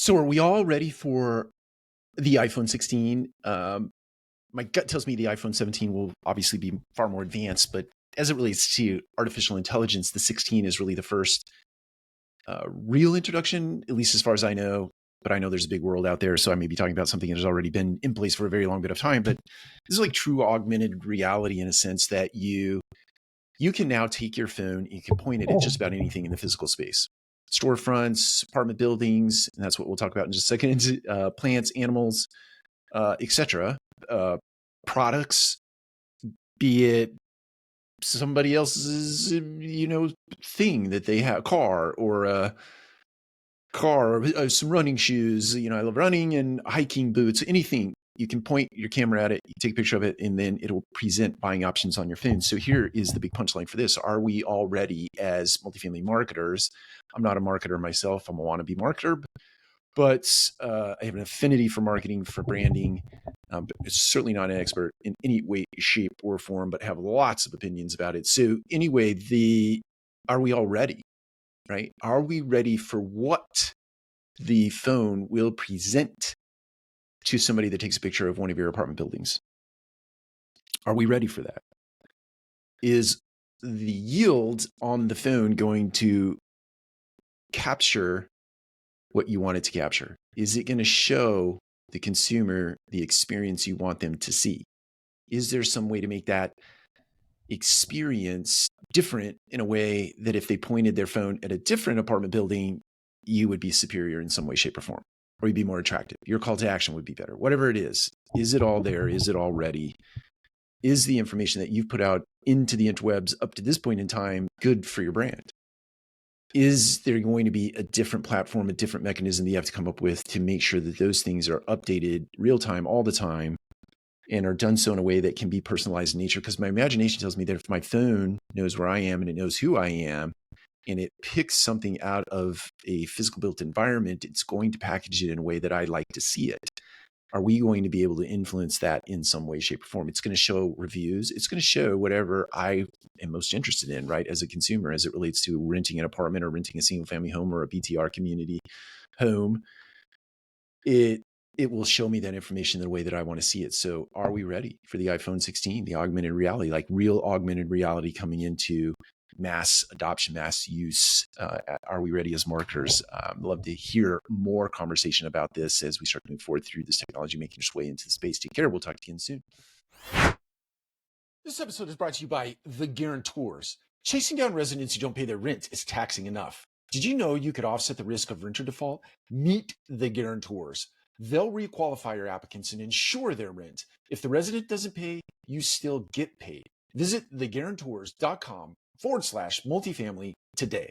So are we all ready for the iPhone 16? My gut tells me the iPhone 17 will obviously be far more advanced, but as it relates to artificial intelligence, the 16 is really the first real introduction, at least as far as I know. But I know there's a big world out there, so I may be talking about something that has already been in place for a very long bit of time. But this is like true augmented reality in a sense that you can now take your phone, you can point it at just about anything in the physical space. Storefronts, apartment buildings, and that's what we'll talk about in just a second. Plants, animals, etc. Products, be it somebody else's, thing that they have, car or some running shoes. I love running and hiking boots, anything. You can point your camera at it, you take a picture of it, and then it'll present buying options on your phone. So here is the big punchline for this. Are we all ready as multifamily marketers? I'm not a marketer myself. I'm a wannabe marketer, but I have an affinity for marketing, for branding. But certainly not an expert in any way, shape, or form, but have lots of opinions about it. So anyway, are we all ready, right? Are we ready for what the phone will present to somebody that takes a picture of one of your apartment buildings? Are we ready for that? Is the yield on the phone going to capture what you want it to capture? Is it going to show the consumer the experience you want them to see? Is there some way to make that experience different in a way that if they pointed their phone at a different apartment building, you would be superior in some way, shape, or form, or you'd be more attractive? Your call to action would be better. Whatever it is it all there? Is it all ready? Is the information that you've put out into the interwebs up to this point in time good for your brand? Is there going to be a different platform, a different mechanism that you have to come up with to make sure that those things are updated real time, all the time, and are done so in a way that can be personalized in nature? Because my imagination tells me that if my phone knows where I am and it knows who I am, and it picks something out of a physical built environment, it's going to package it in a way that I like to see it. Are we going to be able to influence that in some way, shape, or form? It's going to show reviews. It's going to show whatever I am most interested in, right, as a consumer, as it relates to renting an apartment or renting a single family home or a BTR community home. It will show me that information in the way that I want to see it. So are we ready for the iPhone 16, the augmented reality, like real augmented reality coming into mass adoption, mass use? Are we ready as marketers? I'd love to hear more conversation about this as we start to move forward through this technology making its way into the space. Take care. We'll talk to you again soon. This episode is brought to you by The Guarantors. Chasing down residents who don't pay their rent is taxing enough. Did you know you could offset the risk of renter default? Meet The Guarantors. They'll requalify your applicants and insure their rent. If the resident doesn't pay, you still get paid. Visit theguarantors.com/multifamily today.